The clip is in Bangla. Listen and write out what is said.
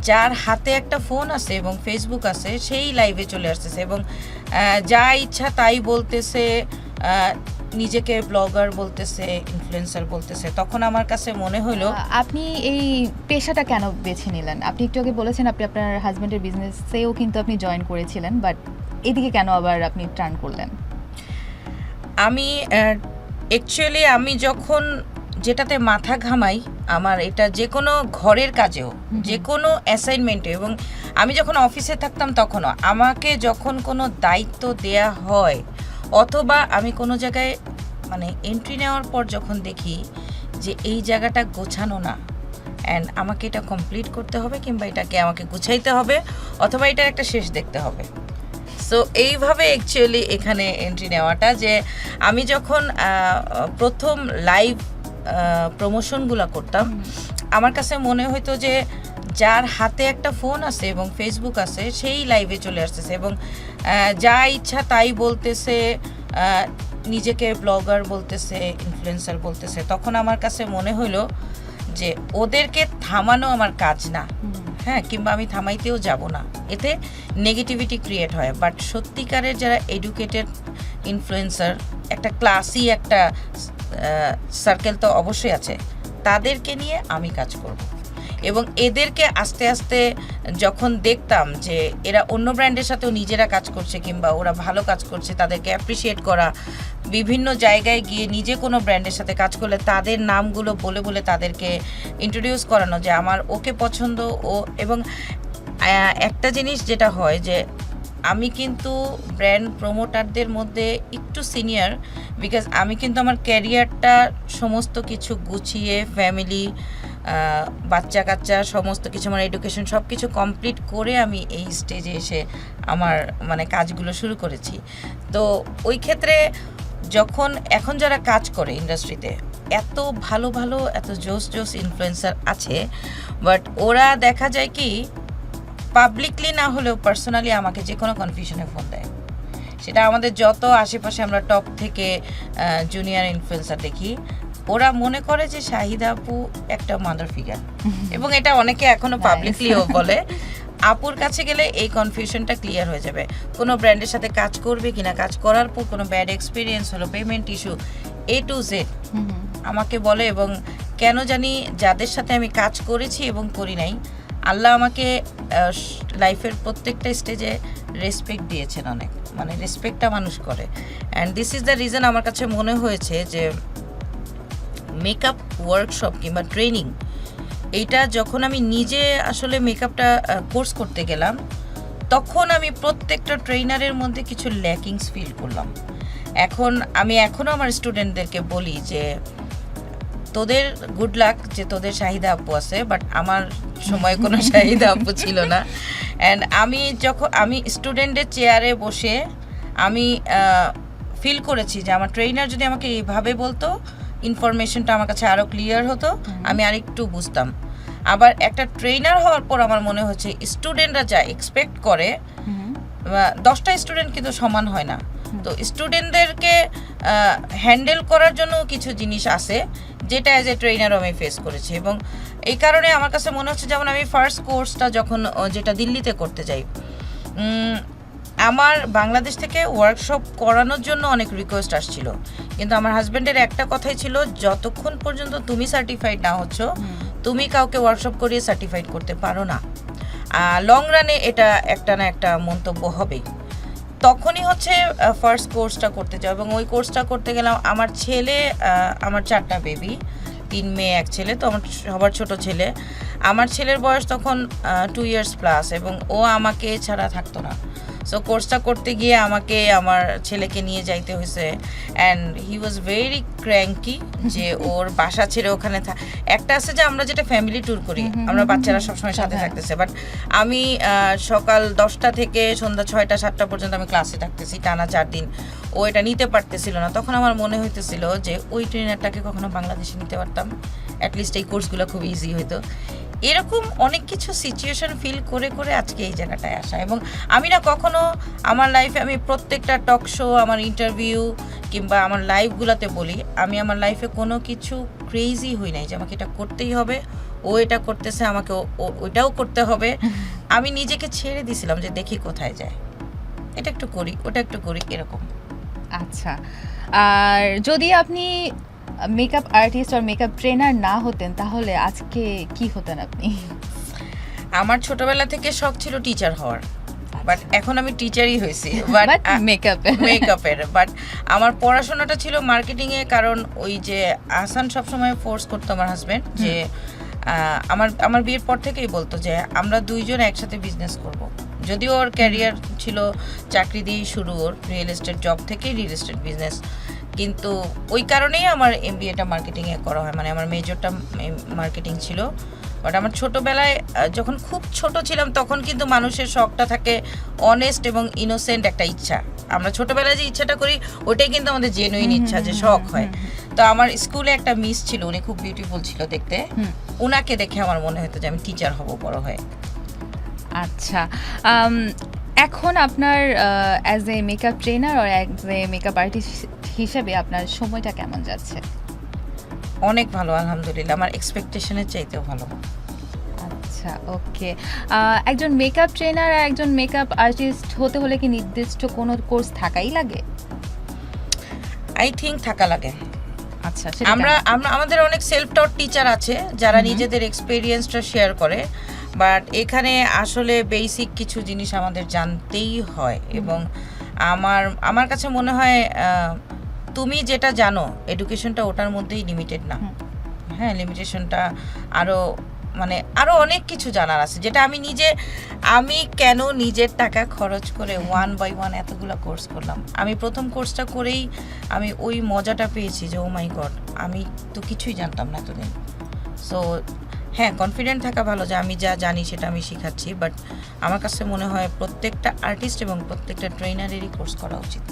যার হাতে একটা ফোন আছে এবং ফেসবুক আছে সেই লাইভে চলে আসতেছে এবং যা ইচ্ছা তাই বলতেছে, নিজেকে ব্লগার বলতেছে, ইনফ্লুয়েন্সার বলতেছে। তখন আমার কাছে মনে হলো আপনি এই পেশাটা কেন বেছে নিলেন? আপনি একটু আগে বলেছেন আপনি আপনার হাজবেন্ডের বিজনেসেও কিন্তু আপনি জয়েন করেছিলেন, বাট এদিকে কেন আবার আপনি টার্ন করলেন? আমি অ্যাকচুয়ালি আমি যখন যেটাতে মাথা ঘামাই, আমার এটা যে কোনো ঘরের কাজেও, যে কোনো অ্যাসাইনমেন্টে, এবং আমি যখন অফিসে থাকতাম তখনও আমাকে যখন কোনো দায়িত্ব দেয়া হয় অথবা আমি কোনো জায়গায় মানে এন্ট্রি নেওয়ার পর যখন দেখি যে এই জায়গাটা গোছানো না অ্যান্ড আমাকে এটা কমপ্লিট করতে হবে কিংবা এটাকে আমাকে গুছাইতে হবে অথবা এটার একটা শেষ দেখতে হবে। সো এইভাবে অ্যাকচুয়ালি এখানে এন্ট্রি নেওয়াটা, যে আমি যখন প্রথম লাইভ প্রমোশনগুলো করতাম আমার কাছে মনে হতো যে যার হাতে একটা ফোন আছে এবং ফেসবুক আছে সেই লাইভে চলে আসতেছে এবং যা ইচ্ছা তাই বলতেছে, নিজেকে ব্লগার বলতেছে, ইনফ্লুয়েন্সার বলতেছে। তখন আমার কাছে মনে হলো যে ওদেরকে থামানো আমার কাজ না, হ্যাঁ, কিংবা আমি থামাইতেও যাব না, এতে নেগেটিভিটি ক্রিয়েট হয়। বাট সত্যিকারের যারা এডুকেটেড ইনফ্লুয়েন্সার, একটা ক্লাসি একটা সার্কেল তো অবশ্যই আছে, তাদেরকে নিয়ে আমি কাজ করব এবং এদেরকে আস্তে আস্তে যখন দেখতাম যে এরা অন্য ব্র্যান্ডের সাথেও নিজেরা কাজ করছে কিংবা ওরা ভালো কাজ করছে, তাদেরকে অ্যাপ্রিসিয়েট করা, বিভিন্ন জায়গায় গিয়ে নিজে কোনো ব্র্যান্ডের সাথে কাজ করলে তাদের নামগুলো বলে বলে তাদেরকে ইন্ট্রোডিউস করানো যে আমার ওকে পছন্দ ও। এবং একটা জিনিস যেটা হয় যে আমি কিন্তু ব্র্যান্ড প্রমোটারদের মধ্যে একটু সিনিয়র, বিকজ আমি কিন্তু আমার ক্যারিয়ারটা সমস্ত কিছু গুছিয়ে, ফ্যামিলি, বাচ্চা কাচ্চা সমস্ত কিছু, আমার এডুকেশন সব কিছু কমপ্লিট করে আমি এই স্টেজে এসে আমার মানে কাজগুলো শুরু করেছি। তো ওই ক্ষেত্রে যখন এখন যারা কাজ করে ইন্ডাস্ট্রিতে, এত ভালো ভালো এত জোস জোস ইনফ্লুয়েন্সার আছে, বাট ওরা দেখা যায় কি পাবলিকলি না হলেও পার্সোনালি আমাকে যে কোনো কনফিউশনে ফোন দেয়। সেটা আমাদের যত আশেপাশে আমরা টপ থেকে জুনিয়র ইনফ্লুয়েন্সার দেখি, ওরা মনে করে যে শাহিদা আপু একটা মাদার ফিগার, এবং এটা অনেকে এখনো পাবলিকলিও বলে। আপুর কাছে গেলে এই কনফিউশনটা ক্লিয়ার হয়ে যাবে। কোনো ব্র্যান্ডের সাথে কাজ করবে কিনা, কাজ করার পর কোনো ব্যাড এক্সপিরিয়েন্স হলো, payment issue, A to Z আমাকে বলে। এবং কেন জানি যাদের সাথে আমি কাজ করেছি এবং করি নাই, আল্লাহ আমাকে লাইফের প্রত্যেকটা স্টেজে রেসপেক্ট দিয়েছেন অনেক, মানে রেসপেক্টটা মানুষ করে। And this is the reason আমার কাছে মনে হয়েছে যে মেকআপ ওয়ার্কশপ কিংবা ট্রেনিং, এইটা যখন আমি নিজে আসলে মেকআপটা কোর্স করতে গেলাম, তখন আমি প্রত্যেকটা ট্রেনারের মধ্যে কিছু ল্যাকিংস ফিল করলাম। আমি এখনও আমার স্টুডেন্টদেরকে বলি যে তোদের গুড লাক যে তোদের শাহিদা আপু আছে, বাট আমার সময় কোনো শাহিদা আপু ছিল না। অ্যান্ড আমি স্টুডেন্টের চেয়ারে বসে আমি ফিল করেছি যে আমার ট্রেনার যদি আমাকে এইভাবে বলতো, ইনফরমেশনটা আমার কাছে আরও ক্লিয়ার হতো, আমি আরেকটু বুঝতাম। আবার একটা ট্রেনার হওয়ার পর আমার মনে হচ্ছে স্টুডেন্টরা যা এক্সপেক্ট করে, 10টা স্টুডেন্ট কিন্তু সমান হয় না। তো স্টুডেন্টদেরকে হ্যান্ডেল করার জন্য কিছু জিনিস আছে যেটা অ্যাজ এ ট্রেনারও আমি ফেস করেছি। এবং এই কারণে আমার কাছে মনে হচ্ছে, যেমন আমি ফার্স্ট কোর্সটা যখন যেটা দিল্লিতে করতে যাই, আমার বাংলাদেশ থেকে ওয়ার্কশপ করানোর জন্য অনেক রিকোয়েস্ট আসছিল, কিন্তু আমার হাজব্যান্ডের একটা কথাই ছিল, যতক্ষণ পর্যন্ত তুমি সার্টিফাইড না হচ্ছ, তুমি কাউকে ওয়ার্কশপ করিয়ে সার্টিফাইড করতে পারো না। লং রানে এটা একটা না একটা মন্তব্য হবেই। তখনই হচ্ছে ফার্স্ট কোর্সটা করতে যাও, এবং ওই কোর্সটা করতে গেলাম। আমার ছেলে, আমার 4টা বেবি, 3 মেয়ে 1 ছেলে, তো আমার সবার ছোট ছেলে। আমার ছেলের বয়স তখন 2 ইয়ার্স প্লাস, এবং ও আমাকে ছাড়া থাকতো না। সো কোর্সটা করতে গিয়ে আমাকে আমার ছেলেকে নিয়ে যাইতে হয়েছে, and he was very cranky যে ওর বাসা ছেড়ে ওখানে একটা আছে যে আমরা যেটা ফ্যামিলি ট্যুর করি, আমরা বাচ্চারা সবসময় সাথে থাকতেছে, বাট আমি সকাল 10টা থেকে সন্ধ্যা 6টা 7টা পর্যন্ত আমি ক্লাসে থাকতেছি টানা 4 দিন। ও এটা নিতে পারতেছিল না। তখন আমার মনে হইতেছিল যে ওই ট্রেনারটাকে কখনো বাংলাদেশে নিতে পারতাম, অ্যাটলিস্ট এই কোর্সগুলো খুব ইজি হতো। এরকম অনেক কিছু সিচুয়েশন ফিল করে করে আজকে এই জায়গাটায় আসা। এবং আমি না কখনো আমার লাইফে, আমি প্রত্যেকটা টক শো, আমার ইন্টারভিউ কিংবা আমার লাইভগুলোতে বলি, আমি আমার লাইফে কোনো কিছু ক্রেজি হই নাই যে আমাকে এটা করতেই হবে, ও এটা করতেছে আমাকে ওইটাও করতে হবে। আমি নিজেকে ছেড়ে দিছিলাম যে দেখি কোথায় যায়, এটা একটু করি ওটা একটু করি এরকম। আচ্ছা, আর যদি আপনি মেকআপ আর্টিস্ট আর মেকআপ ট্রেনার না হতেন তাহলে আজকে কি হতেন আপনি? আমার ছোটবেলা থেকে শখ ছিল টিচার হওয়ার, বাট এখন আমি টিচারই হয়েছি, বাট মেকআপের। বাট আমার পড়াশোনাটা ছিল মার্কেটিং এ, কারণ ওই যে আহসান সবসময় ফোর্স করতো আমার হাজবেন্ড যে আমার বিয়ের পর থেকেই বলতো যে আমরা দুইজন একসাথে বিজনেস করব। যদিও ওর ক্যারিয়ার ছিল চাকরি দিয়েই শুরু, ওর রিয়েল এস্টেট জব থেকেই রিয়েল এস্টেট বিজনেস, কিন্তু ওই কারণেই আমার এমবিএটা মার্কেটিংয়ে করা হয়, মানে আমার মেজরটা মার্কেটিং ছিল। বাট আমার ছোটোবেলায় যখন খুব ছোট ছিলাম তখন কিন্তু মানুষের শখটা থাকে অনেস্ট এবং ইনোসেন্ট একটা ইচ্ছা। আমরা ছোটোবেলায় যে ইচ্ছাটা করি ওটাই কিন্তু আমাদের জেনুইন ইচ্ছা, যে শখ হয়। তো আমার স্কুলে একটা মিস ছিল, উনি খুব বিউটিফুল ছিল দেখতে, উনাকে দেখে আমার মনে হতো যে আমি টিচার হব বড় হয়ে। আচ্ছা, এখন আপনার অ্যাজ এ মেকআপ ট্রেনার আর অ্যাজ এ মেকআপ আর্টিস্ট হিসেবে আপনার সময়টা কেমন যাচ্ছে? অনেক ভালো, আলহামদুলিল্লাহ, আমার এক্সপেকটেশনের চাইতেও ভালো। আচ্ছা, ওকে। একজন মেকআপ ট্রেনার আর একজন মেকআপ আর্টিস্ট হতে হলে কি নির্দিষ্ট কোনো কোর্স থাকাই লাগে? আই থিঙ্ক থাকা লাগে। আচ্ছা, সেটা আমরা আমাদের অনেক সেলফ টট টিচার আছে যারা নিজেদের এক্সপেরিয়েন্সটা শেয়ার করে, বাট এখানে আসলে বেসিক কিছু জিনিস আমাদের জানতেই হয়। এবং আমার কাছে মনে হয় তুমি যেটা জানো এডুকেশনটা ওটার মধ্যেই লিমিটেড না। হ্যাঁ, লিমিটেশনটা আরো অনেক কিছু জানার আছে, যেটা আমি কেন নিজের টাকা খরচ করে 1 by 1 এতগুলো কোর্স করলাম। আমি প্রথম কোর্সটা করেই আমি ওই মজাটা পেয়েছি যে ও মাই গড, আমি তো কিছুই জানতাম না এতদিন। সো হ্যাঁ, কনফিডেন্ট থাকা ভালো যে আমি যা জানি সেটা আমি শিখাচ্ছি, বাট আমার কাছে মনে হয় প্রত্যেকটা আর্টিস্ট এবং প্রত্যেকটা ট্রেনারেরই কোর্স করা উচিত।